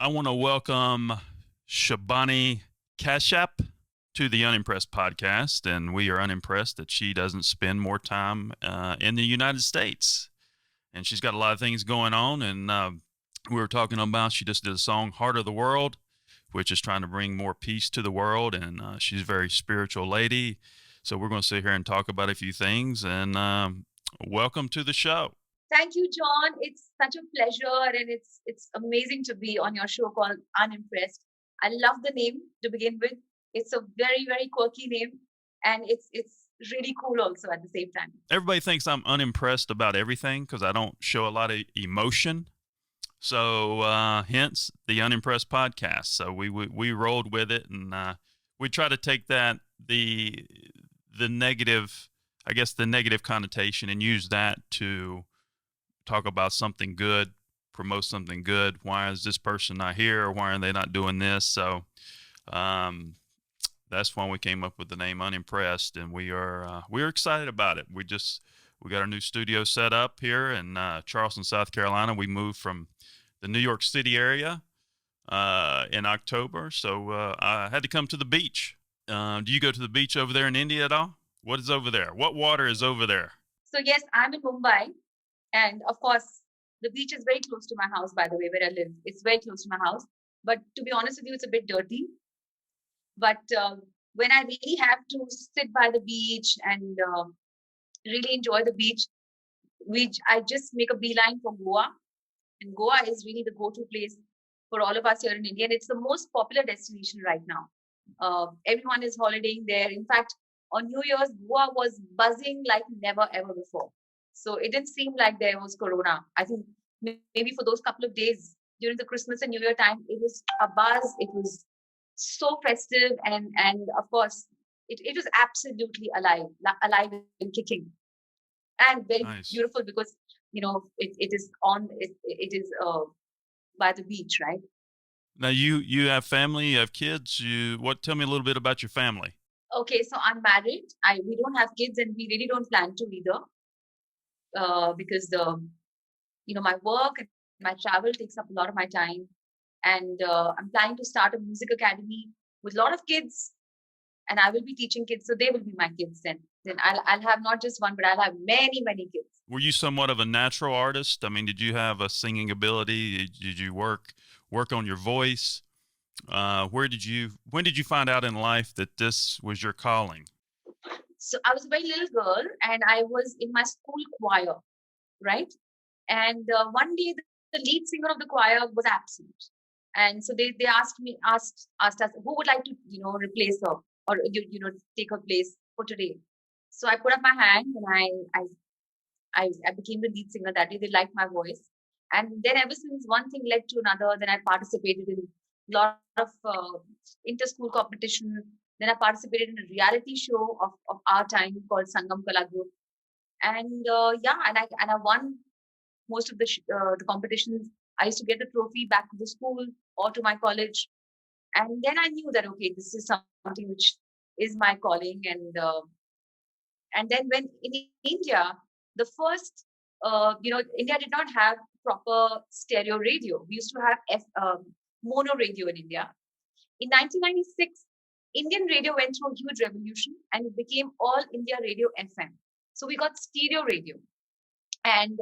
I want to welcome Shibani Kashyap to the Unimpressed podcast, and we are unimpressed that she doesn't spend more time in the United States. And she's got a lot of things going on, and we were talking about she just did a song, Heart of the World, which is trying to bring more peace to the world, and she's a very spiritual lady. So we're going to sit here and talk about a few things, and welcome to the show. Thank you, John. It's such a pleasure, and it's amazing to be on your show called Unimpressed. I love the name to begin with. It's a very, very quirky name, and it's really cool also at the same time. Everybody thinks I'm unimpressed about everything because I don't show a lot of emotion. So hence the Unimpressed podcast. So we rolled with it, and we try to take that the negative, I guess the negative connotation, and use that to talk about something good, promote something good. Why is this person not here, or why are they not doing this? So that's when we came up with the name Unimpressed, and we're excited about it. We got our new studio set up here in Charleston, South Carolina. We moved from the New York City area in October, so I had to come to the beach. Do you go to the beach over there in India at all? What is over there? What water is over there? So yes, I'm in Mumbai, and of course, the beach is very close to my house. By the way, where I live, it's very close to my house. But to be honest with you, it's a bit dirty. But when I really have to sit by the beach and really enjoy the beach, I just make a beeline for Goa. And Goa is really the go-to place for all of us here in India. And it's the most popular destination right now. Everyone is holidaying there. In fact, on New Year's, Goa was buzzing like never ever before. So it didn't seem like there was corona. I think maybe for those couple of days during the Christmas and New Year time, it was a buzz. It was so festive, and of course, it was absolutely alive and kicking, and very Nice. beautiful because it is by the beach, right? Now you have family, you have kids. Tell me a little bit about your family. Okay, so I'm married. We don't have kids, and we really don't plan to either, because my work and my travel takes up a lot of my time, and I'm planning to start a music academy with a lot of kids, and I will be teaching kids, so they will be my kids. Then I'll have not just one, but I'll have many kids. Were you somewhat of a natural artist? I mean, did you have a singing ability? Did you work on your voice? When did you find out in life that this was your calling? So I was a very little girl, and I was in my school choir, right? And one day, the lead singer of the choir was absent, and so they asked us who would like to replace her, or take her place for today. So I put up my hand, and I became the lead singer that day. They liked my voice, and then ever since, one thing led to another. Then I participated in a lot of inter-school competition. Then I participated in a reality show of our time called Sangam Kala Group, and I won most of the competitions. I used to get the trophy back to the school or to my college, and then I knew that okay, this is something which is my calling. And then when in India, the first India did not have proper stereo radio. We used to have mono radio in India. In 1996, Indian radio went through a huge revolution, and it became All India Radio FM. So we got stereo radio, and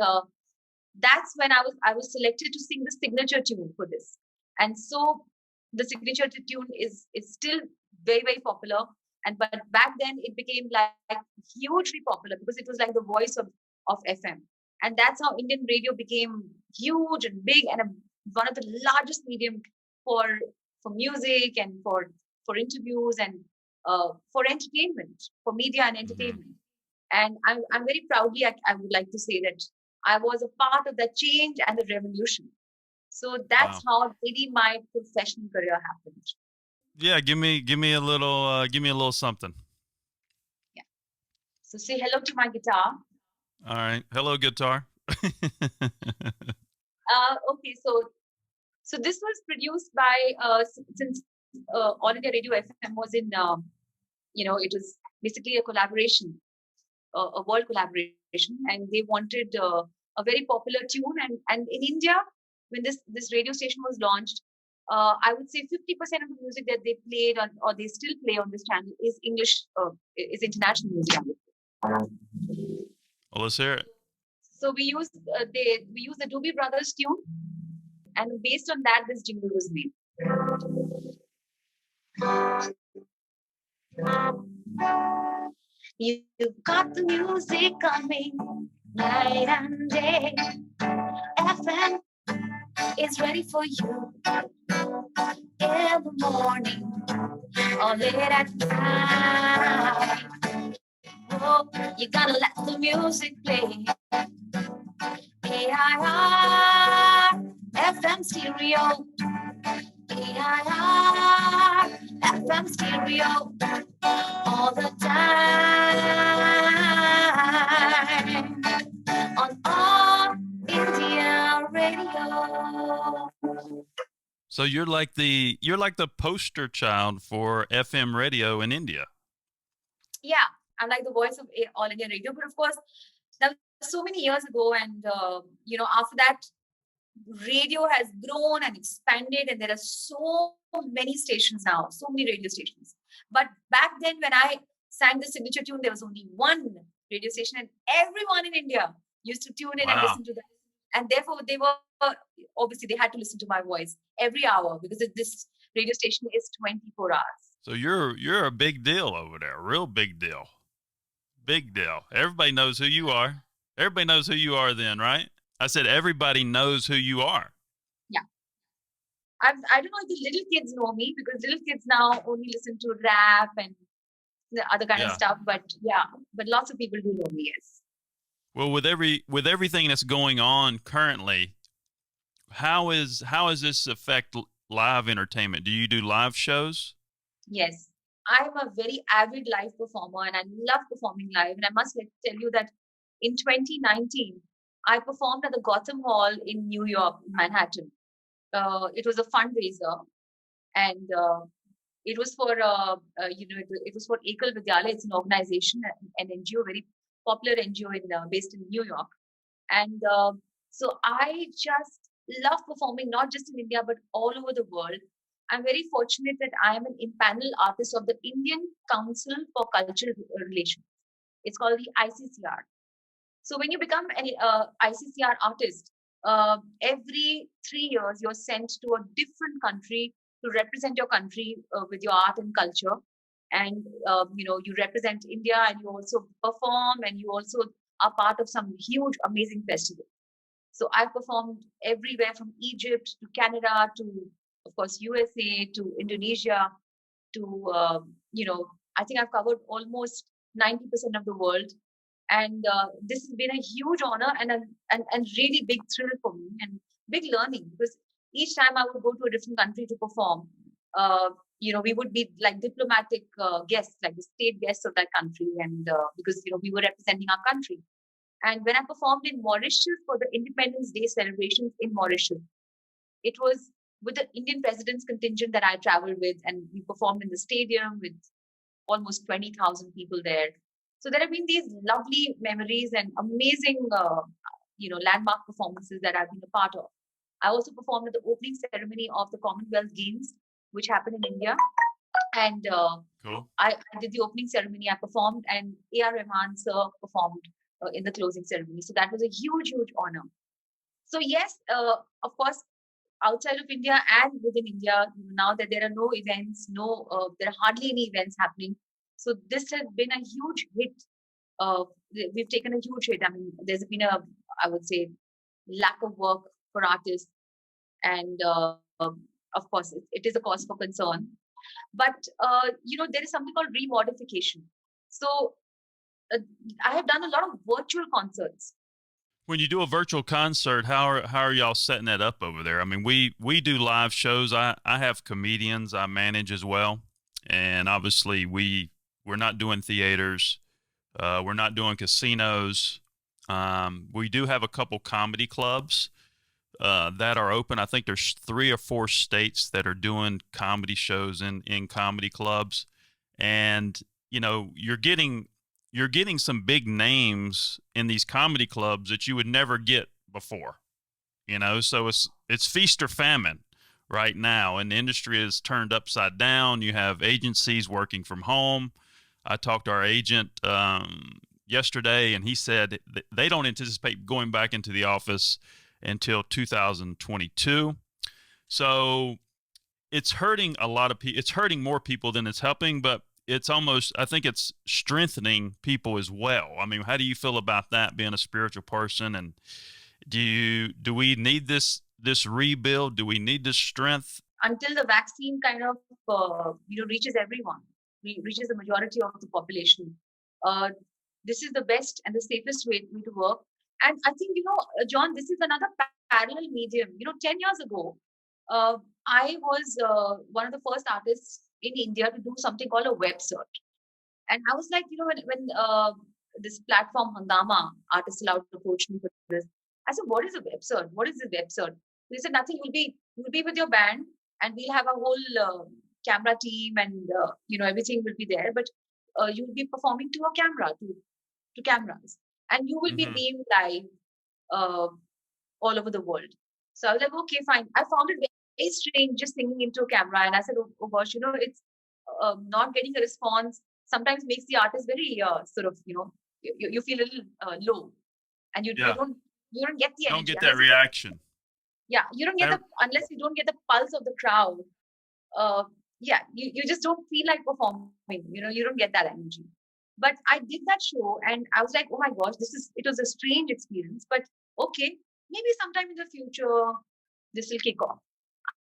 that's when I was selected to sing the signature tune for this. And so the signature tune is still very popular. And but back then it became like hugely popular because it was like the voice of FM. And that's how Indian radio became huge and big, and one of the largest medium for music and for interviews and for entertainment, for media and entertainment. And I'm very proudly, I would like to say that I was a part of that change and the revolution. So that's how really my professional career happened. Yeah, give me a little something. Yeah. So say hello to my guitar. All right. Hello, guitar. Okay, so this was produced by since All India Radio FM was in it was basically a collaboration, a world collaboration, and they wanted a very popular tune. And in India, when this radio station was launched, I would say 50% of the music that they played on, or they still play on this channel is English, is international music. Well, let's hear it. So we use the Doobie Brothers tune, and based on that, this jingle was made. You've got the music coming night and day. FM is ready for you in the morning or late at night. Oh, you gotta let the music play. AIR FM stereo. AIR FM stereo. All the time on All India Radio. So you're like the poster child for FM radio in India. Yeah, I'm like the voice of All India Radio. But of course, that was so many years ago, and after that, radio has grown and expanded, and there are so many stations now, so many radio stations. But back then, when I sang the signature tune, there was only one radio station, and everyone in India used to tune in and listen to that. And therefore, they had to listen to my voice every hour, because this radio station is 24 hours. So you're a big deal over there, real big deal. Big deal. Everybody knows who you are. Everybody knows who you are then, right? I said everybody knows who you are. Yeah. I don't know if the little kids know me, because little kids now only listen to rap and the other kind of stuff. But lots of people do know me, yes. Well, with everything that's going on currently, how is this affect live entertainment? Do you do live shows? Yes. I'm a very avid live performer, and I love performing live. And I must tell you that in 2019, I performed at the Gotham Hall in New York, Manhattan. It was a fundraiser, and it was for it was for Ekal Vidyalaya. It's an organization, an NGO, very popular NGO based in New York. And so I just love performing, not just in India but all over the world. I'm very fortunate that I am an in-panel artist of the Indian Council for Cultural Relations. It's called the ICCR. So when you become an ICCR artist, every 3 years you're sent to a different country to represent your country with your art and culture. And you represent India, and you also perform, and you also are part of some huge, amazing festival. So I've performed everywhere from Egypt to Canada to, of course, USA to Indonesia to I think I've covered almost 90% of the world. And this has been a huge honor and really big thrill for me, and big learning, because each time I would go to a different country to perform, we would be like diplomatic guests, like the state guests of that country, and because we were representing our country. And when I performed in Mauritius for the Independence Day celebrations in Mauritius, it was with the Indian president's contingent that I traveled with, and we performed in the stadium with almost 20,000 people there. So there have been these lovely memories and amazing, landmark performances that I've been a part of. I also performed at the opening ceremony of the Commonwealth Games, which happened in India. And cool. I did the opening ceremony, I performed, and A.R. Rahman sir performed in the closing ceremony. So that was a huge, huge honor. So yes, of course, outside of India and within India, now that there are no events, there are hardly any events happening. So this has been a huge hit. We've taken a huge hit. I mean, there's been I would say, lack of work for artists. And of course, it is a cause for concern. But, there is something called remodification. So I have done a lot of virtual concerts. When you do a virtual concert, how are y'all setting that up over there? I mean, we do live shows. I have comedians I manage as well. And obviously we're not doing theaters. We're not doing casinos. We do have a couple comedy clubs that are open. I think there's 3 or 4 states that are doing comedy shows in comedy clubs. And, you're getting some big names in these comedy clubs that you would never get before, so it's feast or famine, right now, and the industry is turned upside down. You have agencies working from home. I talked to our agent yesterday, and he said they don't anticipate going back into the office until 2022. So it's hurting a lot of people. It's hurting more people than it's helping, but it's almost, I think it's strengthening people as well. I mean, how do you feel about that, being a spiritual person? And do we need this rebuild? Do we need this strength? Until the vaccine kind of reaches everyone, reaches the majority of the population, uh, this is the best and the safest way to work. And I think, John, this is another parallel medium. 10 years ago, uh, I was one of the first artists in India to do something called a web search. And I was like, when this platform Hangama, Artists Allowed, approached me for this, I said, "What is a web search? What is this web search?" They said, "Nothing. You'll be with your band, and we'll have a whole camera team, and everything will be there. But you'll be performing to a camera, to cameras, and you will be Mm-hmm. being live uh, all over the world." So I was like, "Okay, fine." I found it very strange just singing into a camera, and I said, "Oh gosh, it's not getting a response. Sometimes makes the artist very sort of you feel a little low, and Yeah, you don't get the don't energy get that unless reaction. you don't get I, the unless you don't get the pulse of the crowd. uh, you just don't feel like performing. You don't get that energy. But I did that show, and I was like, oh my gosh, it was a strange experience. But okay, maybe sometime in the future this will kick off.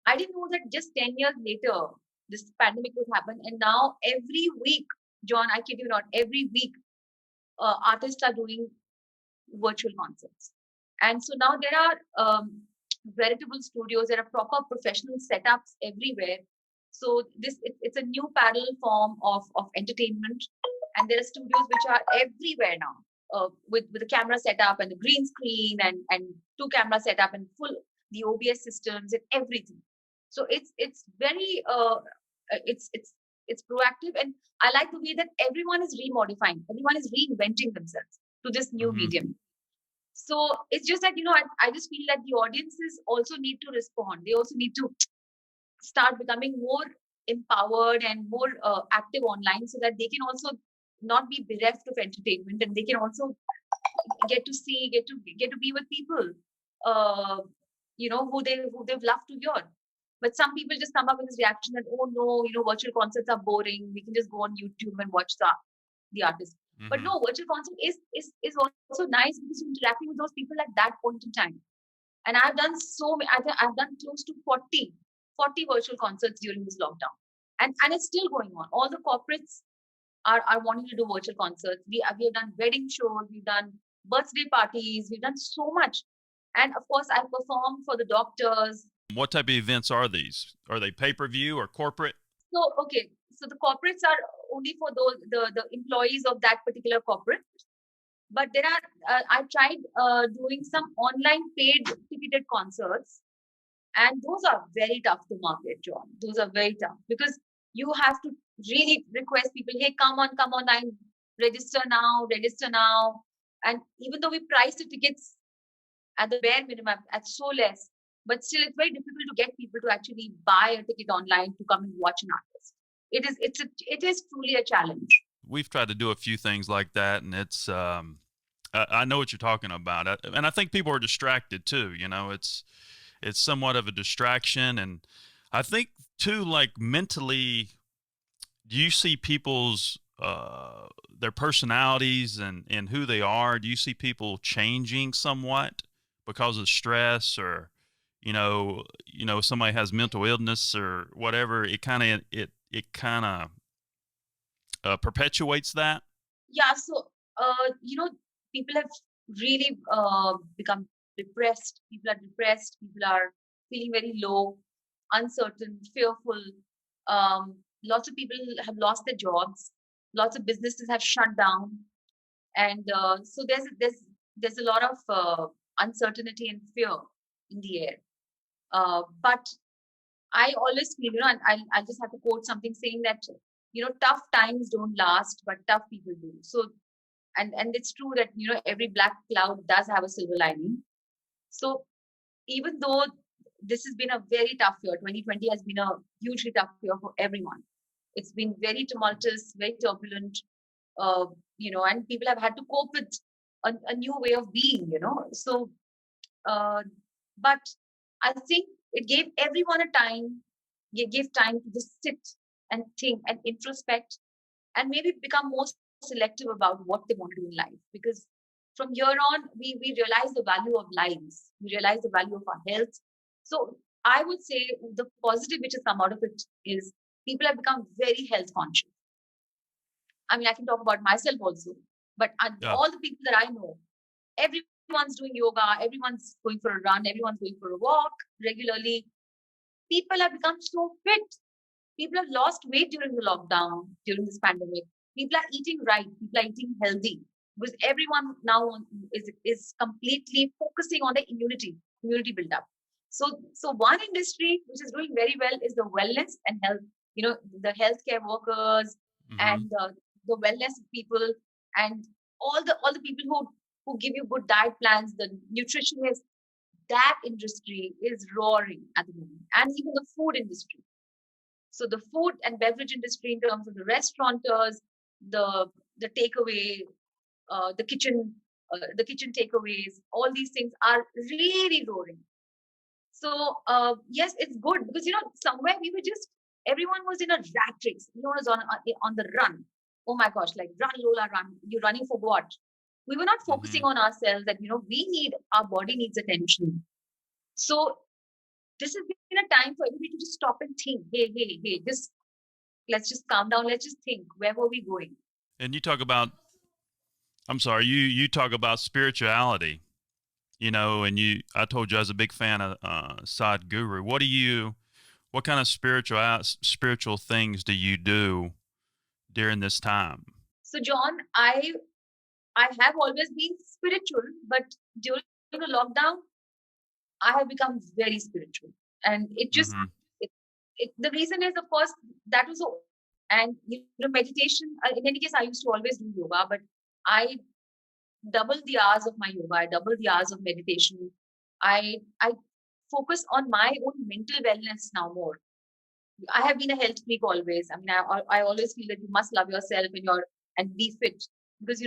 I didn't know that just 10 years later this pandemic would happen, and now every week, John, I kid you not, every week artists are doing virtual concerts. And so now there are veritable studios, there are proper professional setups everywhere. So it's a new parallel form of entertainment. And there are studios which are everywhere now, with the camera setup and the green screen and two camera setup and full the OBS systems and everything. So it's very it's proactive, and I like the way that everyone is remodifying, everyone is reinventing themselves to this new mm-hmm. medium. So it's just that, I just feel that the audiences also need to respond. They also need to start becoming more empowered and more active online, so that they can also not be bereft of entertainment, and they can also get to be with people, uh, who they've loved to hear. But some people just come up with this reaction that, oh no, virtual concerts are boring. We can just go on YouTube and watch the artist. But Mm-hmm. no, virtual concert is also nice because you're interacting with those people at that point in time. And I've done so many. I've done close to 40 virtual concerts during this lockdown, and it's still going on. All the corporates are wanting to do virtual concerts. We have done wedding shows, we've done birthday parties, we've done so much. And of course, I performed for the doctors. What type of events are these? Are they pay-per-view or corporate? So okay, so the corporates are only for those the employees of that particular corporate. But there are I tried doing some online paid ticketed concerts, and those are very tough to market, John. Those are very tough because you have to really request people, hey, come on, register now. And even though we price the tickets at the bare minimum, at so less, but still it's very difficult to get people to actually buy a ticket online to come and watch an artist. It is truly a challenge. We've tried to do a few things like that, and it's I know what you're talking about, and I think people are distracted too. It's somewhat of a distraction, and I think too, like mentally, do you see people's their personalities and who they are? Do you see people changing somewhat because of stress, or somebody has mental illness or whatever? It kind of perpetuates that. Yeah, so people have really become depressed. People are depressed. People are feeling very low, uncertain, fearful. Lots of people have lost their jobs. Lots of businesses have shut down, and so there's a lot of uncertainty and fear in the air. But I always feel, and I just have to quote something saying that tough times don't last, but tough people do. So and it's true that every black cloud does have a silver lining. So even though this has been a very tough year. 2020 has been a hugely tough year for everyone. It's been very tumultuous, very turbulent, and people have had to cope with a new way of being, So, uh, but I think it gave everyone a time. It gave time to just sit and think and introspect and maybe become more selective about what they want to do in life. Because from here on, we realize the value of lives. We realize the value of our health. So I would say the positive which has come out of it is people have become very health conscious. I mean, I can talk about myself also, but Yeah. all the people that I know, everyone's doing yoga, everyone's going for a run, everyone's going for a walk regularly. People have become so fit. People have lost weight during the lockdown, during this pandemic. People are eating right. People are eating healthy because everyone now is completely focusing on the immunity build up. So one industry which is doing very well is the wellness and health. The healthcare workers Mm-hmm. and the wellness people and all the people who give you good diet plans, the nutritionists. That industry is roaring at the moment, and even the food industry. So the food and beverage industry, in terms of the restaurateurs, the the takeaway, the kitchen takeaways, all these things are really roaring. So yes, it's good because somewhere we were just everyone was in a rat race. Everyone was on the run. Oh my gosh, like run, Lola, run. You're running for what? We were not Mm-hmm. focusing on ourselves that we need our body needs attention. So this has been a time for everybody to just stop and think. Hey, just let's just calm down. Let's just think. Where were we going? And you talk about, I'm sorry, you talk about spirituality, and I told you I was a big fan of Sadhguru. What kind of spiritual things do you do during this time? So, John, I have always been spiritual, but during the lockdown, I have become very spiritual, and Mm-hmm. the reason is, of course, that was so. And meditation. In any case, I used to always do yoga, but I doubled the hours of my yoga. I doubled the hours of meditation. I focus on my own mental wellness now more. I have been a health freak always. I mean, I always feel that you must love yourself and be fit because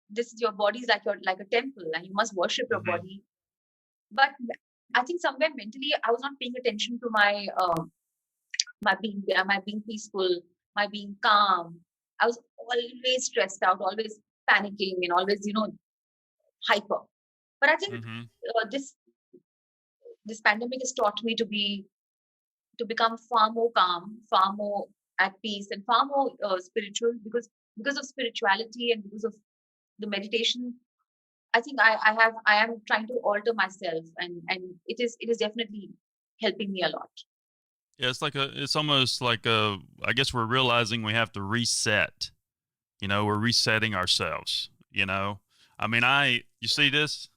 this is your body is like a temple and you must worship your Mm-hmm. body. But I think somewhere mentally I was not paying attention to my being peaceful, my being calm. I was always stressed out, always panicking, and always hyper. But I think Mm-hmm. this pandemic has taught me to become far more calm, far more at peace, and far more spiritual because of spirituality and because of the meditation. I think I am trying to alter myself, and it is definitely helping me a lot. Yeah, it's almost like I guess we're realizing we have to reset. We're resetting ourselves. I mean, you see this?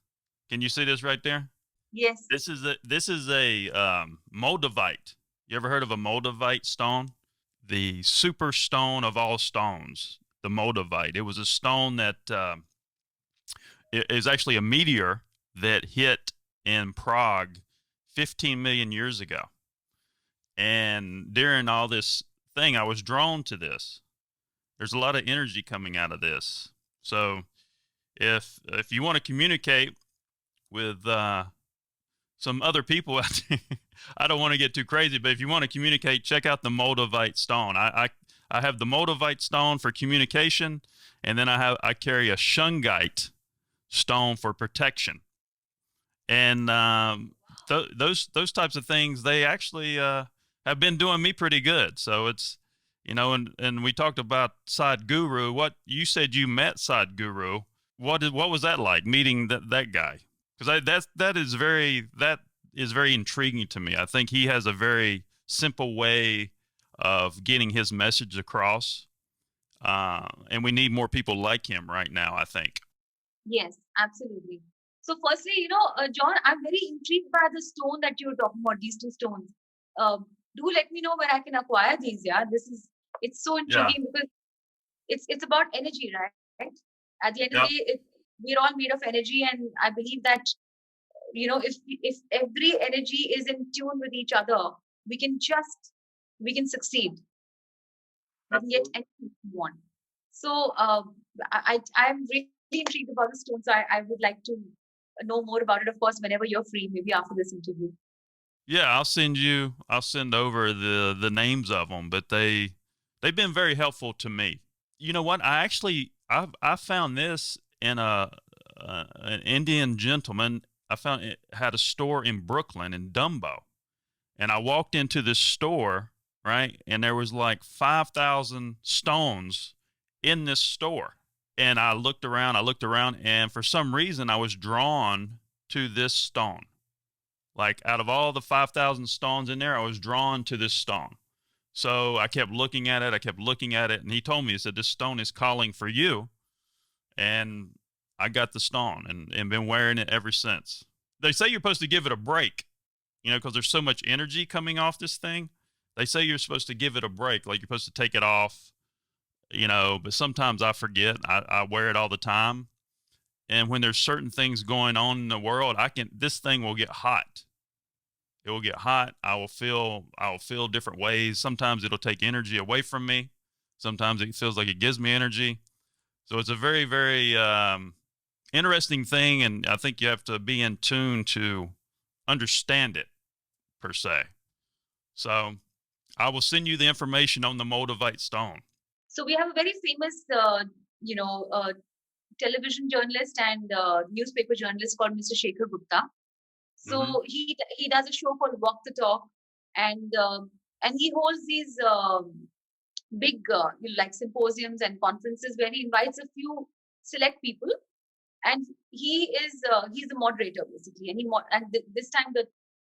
Can you see this right there? Yes. This is a Moldavite. You ever heard of a Moldavite stone? The super stone of all stones, the Moldavite. It was a stone that it is actually a meteor that hit in Prague 15 million years ago. And during all this thing, I was drawn to this. There's a lot of energy coming out of this. So if you want to communicate with some other people out there, I don't want to get too crazy, but if you want to communicate, check out the Moldavite stone. I have the Moldavite stone for communication, and then I carry a shungite stone for protection. And those types of things, they actually have been doing me pretty good. So it's and we talked about Sadhguru. What you said you met Sadhguru. What was that like meeting that guy? Because that is very intriguing to me. I think he has a very simple way of getting his message across, and we need more people like him right now. I think. Yes, absolutely. So, firstly, John, I'm very intrigued by the stone that you're talking about. These two stones. Do let me know where I can acquire these. Yeah, it's so Yeah. intriguing because it's about energy, right? At the end of the Yep. day, we're all made of energy, and I believe that if every energy is in tune with each other, we can succeed. We can get anything we want. So I'm really intrigued about the stone. So I would like to know more about it, of course, whenever you're free, maybe after this interview. Yeah, I'll send over the names of them, but they've been very helpful to me. You know what? I found this in an Indian gentleman. I found it had a store in Brooklyn in Dumbo, and I walked into this store, right, and there was like 5,000 stones in this store. And I looked around, and for some reason I was drawn to this stone. Like out of all the 5,000 stones in there, I was drawn to this stone. So I kept looking at it. I kept looking at it. And he told me, he said, this stone is calling for you. And I got the stone and been wearing it ever since. They say you're supposed to give it a break, because there's so much energy coming off this thing. They say you're supposed to give it a break, like you're supposed to take it off, but sometimes I forget. I wear it all the time. And when there's certain things going on in the world, this thing will get hot. It will get hot. I will feel different ways. Sometimes it'll take energy away from me. Sometimes it feels like it gives me energy. So it's a very, very interesting thing. And I think you have to be in tune to understand it per se. So I will send you the information on the Moldavite Stone. So we have a very famous, television journalist and newspaper journalist called Mr. Shekhar Gupta. So he does a show called Walk the Talk, and he holds these big like symposiums and conferences where he invites a few select people, and he's the moderator basically. And this time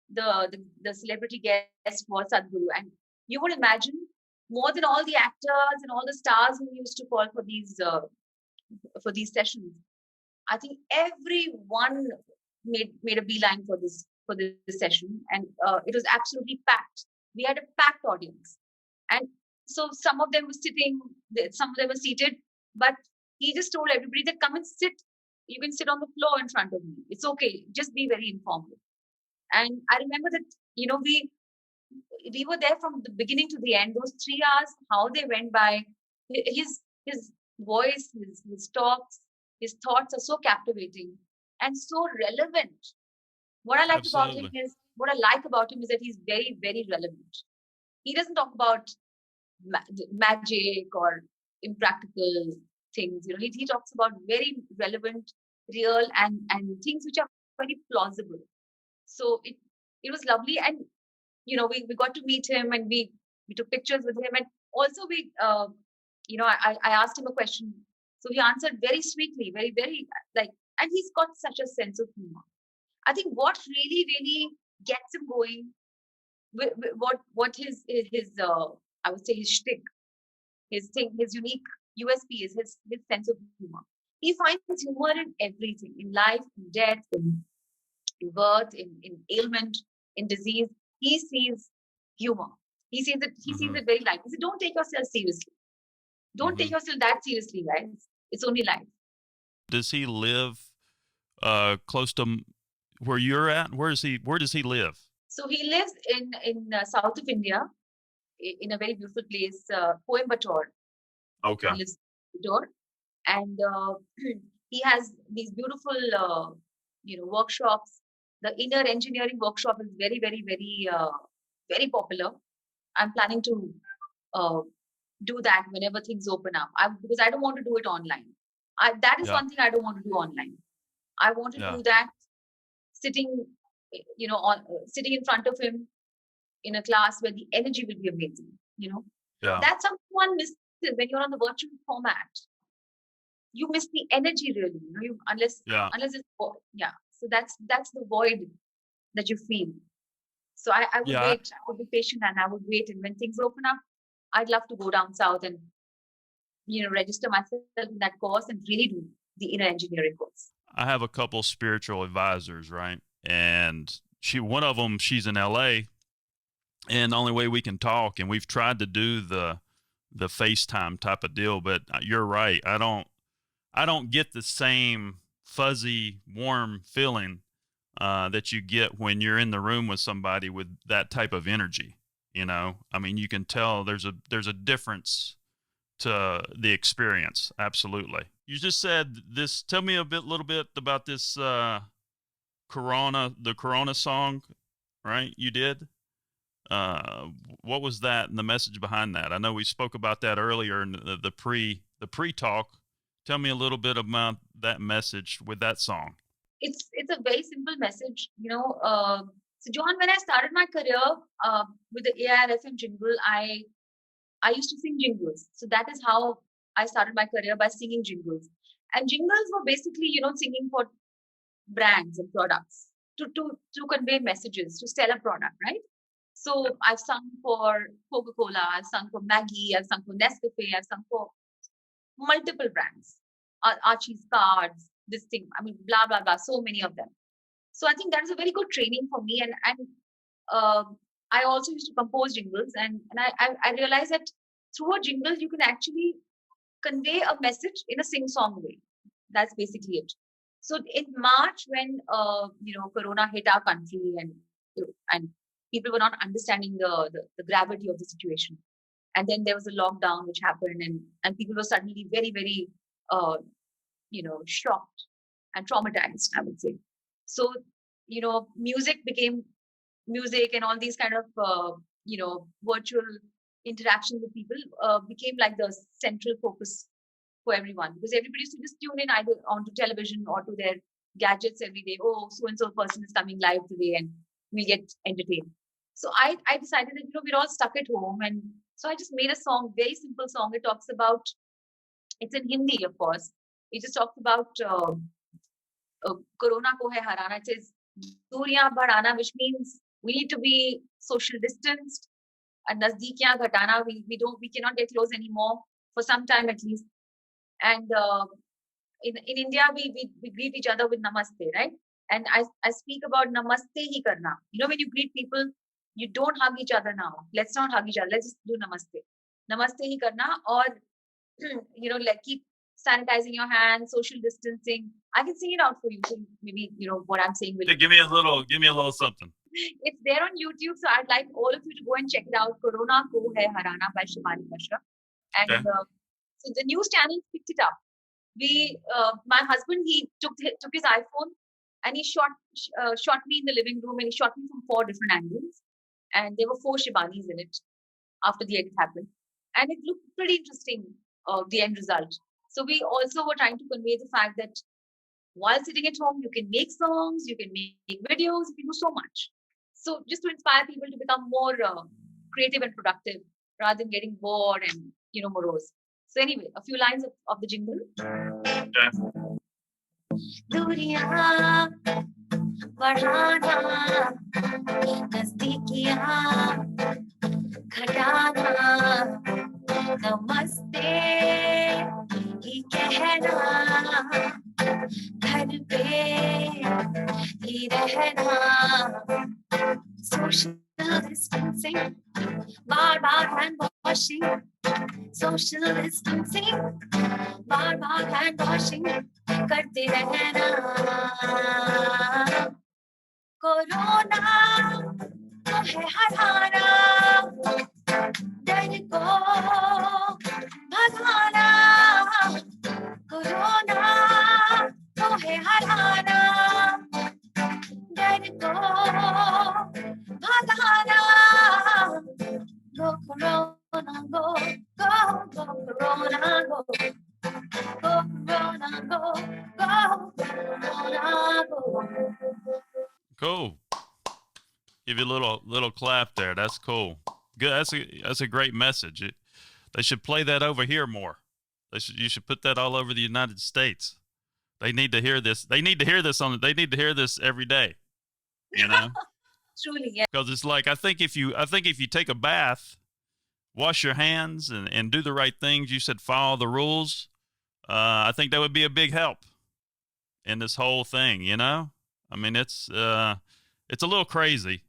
the celebrity guest was Sadhguru, and you would imagine more than all the actors and all the stars who used to call for these sessions. I think everyone made a beeline for this session, and it was absolutely packed. We had a packed audience, and so some of them were sitting, some of them were seated, but he just told everybody that come and sit. You can sit on the floor in front of me. It's okay. Just be very informal. And I remember that we were there from the beginning to the end. Those 3 hours, how they went by. His voice, his talks, his thoughts are so captivating and so relevant. What I like about him is that he's very, very relevant. He doesn't talk about magic or impractical things. He talks about very relevant, real, and things which are very plausible. So it was lovely, and we got to meet him, and we took pictures with him, and also I asked him a question, so he answered very sweetly, very, very and he's got such a sense of humor. I think what really, really gets him going, what his I would say his shtick, his unique USP is his sense of humor. He finds humor in everything, in life, in death, in birth, in ailment, in disease. He sees humor. He sees it very light. He said, don't take yourself seriously. Don't take yourself that seriously, guys. It's only life. Does he live close to where you're at? Where does he live? So he lives in south of India, in a very beautiful place, Coimbatore. Okay. He lives in Coimbatore, and he has these beautiful, workshops. The inner engineering workshop is very, very, very, very popular. I'm planning to do that whenever things open up. Because I don't want to do it online. That is one thing I don't want to do online. I want to do that sitting, sitting in front of him in a class where the energy will be amazing. That's something one misses when you're on the virtual format. You miss the energy really, unless it's So that's the void that you feel. So I would wait. I would be patient, and I would wait. And when things open up, I'd love to go down south and register myself in that course and really do the inner engineering course. I have a couple spiritual advisors, right? And one of them, she's in LA, and the only way we can talk, and we've tried to do the FaceTime type of deal, but you're right. I don't get the same fuzzy, warm feeling that you get when you're in the room with somebody with that type of energy. You know, I mean, you can tell there's a difference to the experience. Absolutely. You just said this. Tell me little bit about this the Corona song, right? You did. Uh, what was that and the message behind that? I know we spoke about that earlier in the pre talk. Tell me a little bit about that message with that song. It's a very simple message, you know. So John, when I started my career with the AIRFM jingle, I used to sing jingles. So that is how I started my career, by singing jingles. And jingles were basically, you know, singing for brands and products to convey messages, to sell a product, right? So I've sung for Coca-Cola, I've sung for Maggie, I've sung for Nescafe, I've sung for multiple brands, Archie's cards, this thing. I mean, blah blah blah. So many of them. So I think that is a very good training for me, and I also used to compose jingles, and I realized that through a jingle you can actually convey a message in a sing-song way. That's basically it. So in March, when you know, Corona hit our country, and people were not understanding the gravity of the situation, and then there was a lockdown which happened, and people were suddenly very very uh, you know, shocked and traumatized, I would say. So, you know, music and all these kind of you know, virtual interaction with people became like the central focus for everyone, because everybody used to just tune in either onto television or to their gadgets every day. Oh, so and so person is coming live today, and we get entertained. So I decided that, you know, we're all stuck at home, and so I just made a song, very simple song. It talks about, it's in Hindi, of course. It just talks about Corona ko hai harana. It says duriyan badhana, which means we need to be social distanced, and nazdikiyan ghatana. We cannot get close anymore for some time at least. And in India, we greet each other with namaste, right? And I speak about namaste hi karna. You know, when you greet people, you don't hug each other now. Let's not hug each other. Let's just do namaste. Namaste hi karna, or you know, like, keep sanitizing your hands, social distancing. I can sing it out for you. So maybe, you know, what I'm saying will. Yeah, give me a little something. It's there on YouTube, so I'd like all of you to go and check it out. Corona Ko Hai Harana by Shibani Kashyap. And Okay. So the news channel picked it up. My husband, he took his iPhone, and he shot me in the living room, and he shot me from 4 different angles, and there were 4 Shibanis in it after the edit happened, and it looked pretty interesting, the end result. So we also were trying to convey the fact that while sitting at home, you can make songs, you can make videos, you can do so much. So just to inspire people to become more creative and productive, rather than getting bored and, you know, morose. So anyway, a few lines of the jingle. दूरियां बढ़ाना, नजदीकियां घटाना, नमस्ते ही कहना, घर पे ही रहना, social distancing, बार बार hand washing, social distancing, बार बार hand washing करते रहना. कोरोना तो है हराना, डर को भगाना. कोरोना तो है हराना, डर को भगाना. Go Corona, go, go, go Corona, go. Go Corona, go, go Corona, go. Cool. Give you a little clap there. That's cool. Good. That's a great message. They should play that over here more. You should put that all over the United States. They need to hear this. They need to hear this every day. You know? Truly, yeah. Because it's like, I think if you take a bath, wash your hands, and do the right things, you said follow the rules, I think that would be a big help in this whole thing, you know? I mean, it's a little crazy.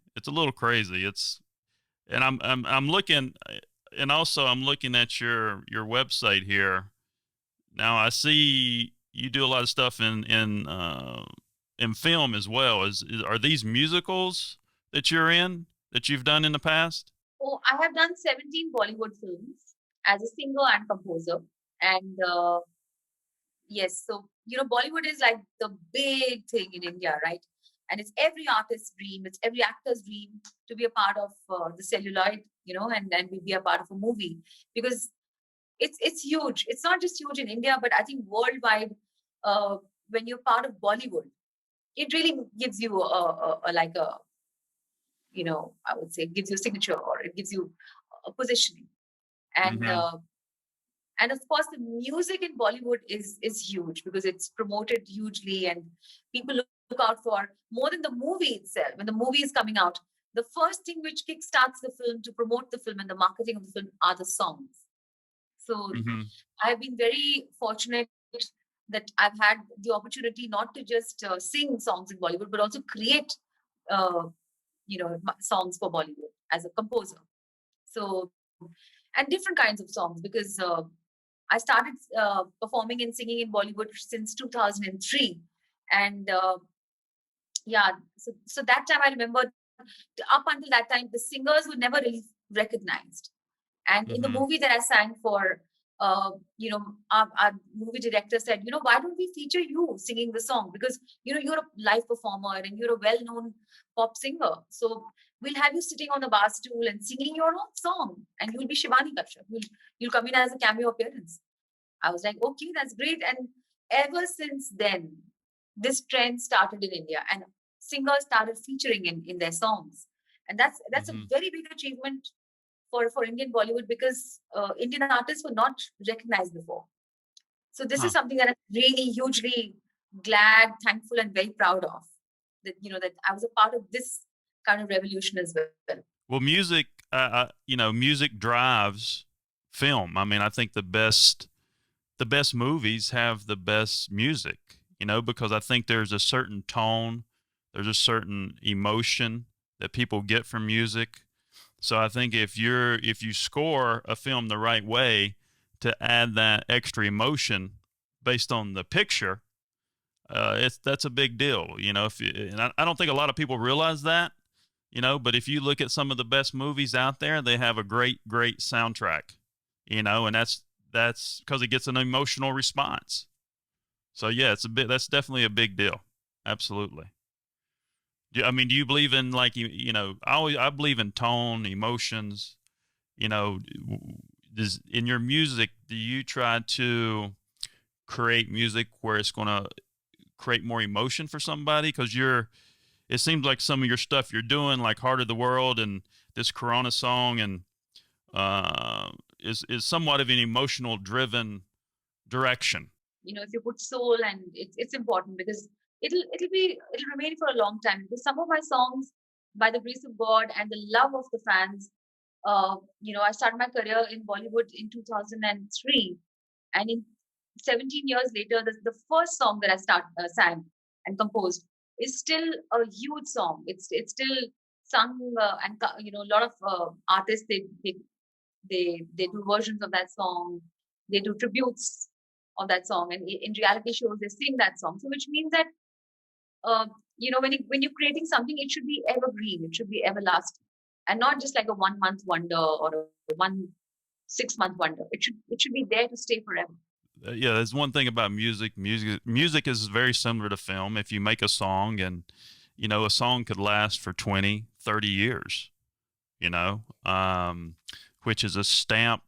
And I'm looking, and also I'm looking at your website here. Now I see you do a lot of stuff in in film as well. Are these musicals that you're in that you've done in the past? Oh, I have done 17 Bollywood films as a singer and composer. And yes, so Bollywood is like the big thing in India, right? And it's every artist's dream, it's every actor's dream to be a part of the celluloid, and then be a part of a movie because it's huge. It's not just huge in India, but I think worldwide. When you're part of Bollywood, it really gives you a like a I would say it gives you a signature or it gives you a positioning. And Mm-hmm. and of course the music in Bollywood is huge because it's promoted hugely and people look out for more than the movie itself. When the movie is coming out, the first thing which kickstarts the film to promote the film and the marketing of the film are the songs. So Mm-hmm. I've been very fortunate that I've had the opportunity not to just sing songs in Bollywood, but also create, uh, songs for Bollywood as a composer. So, and different kinds of songs because I started performing and singing in Bollywood since 2003. And yeah, so that time I remember up until that time, the singers were never really recognized. And in the Mm-hmm. movie that I sang for, our movie director said, why don't we feature you singing the song? Because, you're a live performer and you're a well known pop singer. So we'll have you sitting on the bar stool and singing your own song. And you'll be Shibani Kashyap. You'll come in as a cameo appearance. I was like, okay, that's great. And ever since then, this trend started in India and singers started featuring in their songs. And that's a Mm-hmm. very big achievement for Indian Bollywood because Indian artists were not recognized before. So this is Huh. something that I'm really hugely glad, thankful, and very proud of. That I was a part of this kind of revolution as well. Well, music, music drives film. I mean, I think the best movies have the best music, because I think there's a certain tone, there's a certain emotion that people get from music. So I think if you score a film the right way to add that extra emotion based on the picture, that's a big deal. And I don't think a lot of people realize that. But if you look at some of the best movies out there, they have a great soundtrack. And that's because it gets an emotional response. So yeah, that's definitely a big deal. Absolutely. I mean, do you believe in like I believe in tone, emotions. You know, does in your music do you try to create music where it's going to create more emotion for somebody? Because it seems like some of your stuff you're doing, like "Heart of the World" and this Corona song, and is somewhat of an emotional driven direction. If you put soul, and it's important because it'll remain for a long time because some of my songs, by the grace of God and the love of the fans, I started my career in Bollywood in 2003, and in 17 years later, the first song that I sang and composed is still a huge song. It's still sung, and a lot of artists they do versions of that song. They do tributes of that song, and in reality shows they sing that song. So which means that when you're creating something, it should be evergreen. It should be everlasting, and not just like a 1 month wonder or a 1 6 month wonder. It should be there to stay forever. Yeah, there's one thing about music. Music is very similar to film. If you make a song and a song could last for 20, 30 years, you know, um, which is a stamp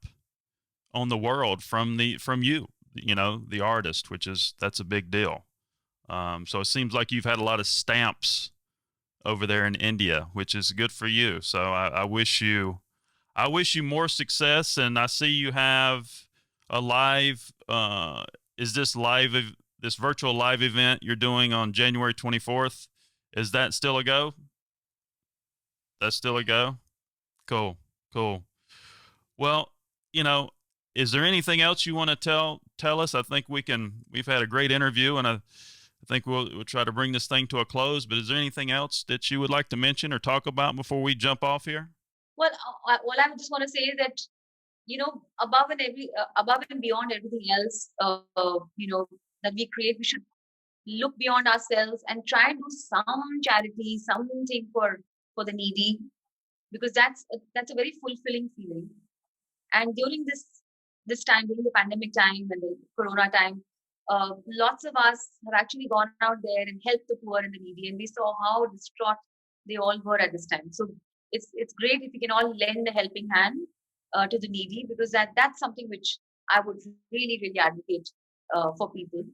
on the world from you, the artist, that's a big deal. So it seems like you've had a lot of stamps over there in India, which is good for you. So I wish you more success, and I see you have a live. Is this virtual live event you're doing on January 24th? Is that still a go? That's still a go. Cool, cool. Well, you know, is there anything else you want to tell us? I think we've had a great interview, and I think we'll try to bring this thing to a close. But is there anything else that you would like to mention or talk about before we jump off here? Well, what I just want to say is that above and beyond everything else, that we create, we should look beyond ourselves and try and do some charity, something for the needy, because that's a very fulfilling feeling. And during this time, during the pandemic time and the Corona time, lots of us have actually gone out there and helped the poor and the needy, and we saw how distraught they all were at this time. So it's great if we can all lend a helping hand to the needy, because that's something which I would really advocate for people,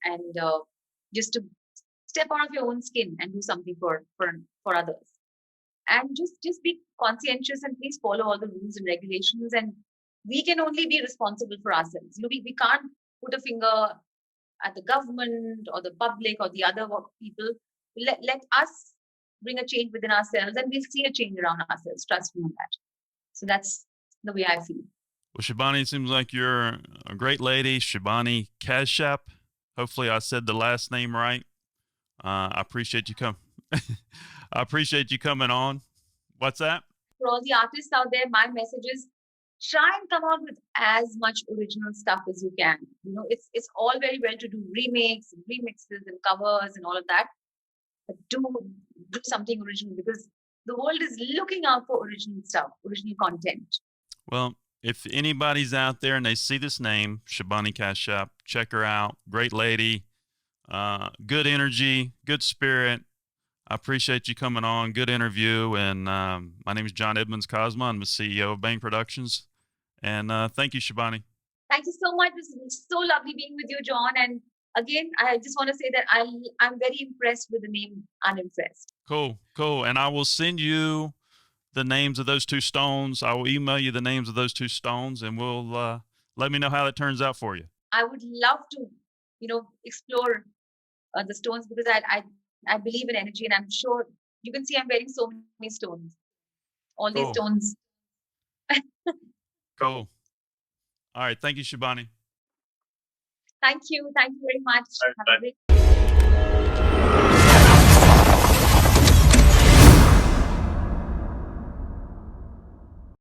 and just to step out of your own skin and do something for others, and just be conscientious and please follow all the rules and regulations, and we can only be responsible for ourselves. We can't put a finger at the government or the public or the other people. Let us bring a change within ourselves, and we'll see a change around ourselves. Trust me on that. So that's the way I feel. Well, Shibani, it seems like you're a great lady, Shibani Kashyap. Hopefully, I said the last name right. I appreciate you I appreciate you coming on. What's that? For all the artists out there, my message is try and come out with as much original stuff as you can. It's all very well to do remixes and covers and all of that, but do something original, because the world is looking out for original stuff, original content. Well, if anybody's out there and they see this name, Shibani Kashyap, check her out. Great lady, good energy, good spirit. I appreciate you coming on. Good interview. And my name is John Edmonds Cosma. I'm the CEO of Bang Productions. And thank you, Shibani. Thank you so much. This is so lovely being with you, John. And again, I just want to say that I'm very impressed with the name Unimpressed. Cool. And I will send you the names of those two stones. I will email you the names of those two stones, and we'll let me know how it turns out for you. I would love to, explore the stones, because I believe in energy, and I'm sure you can see I'm wearing so many stones. All these stones. Cool. All right. Thank you, Shibani. Thank you. Thank you very much. Have a great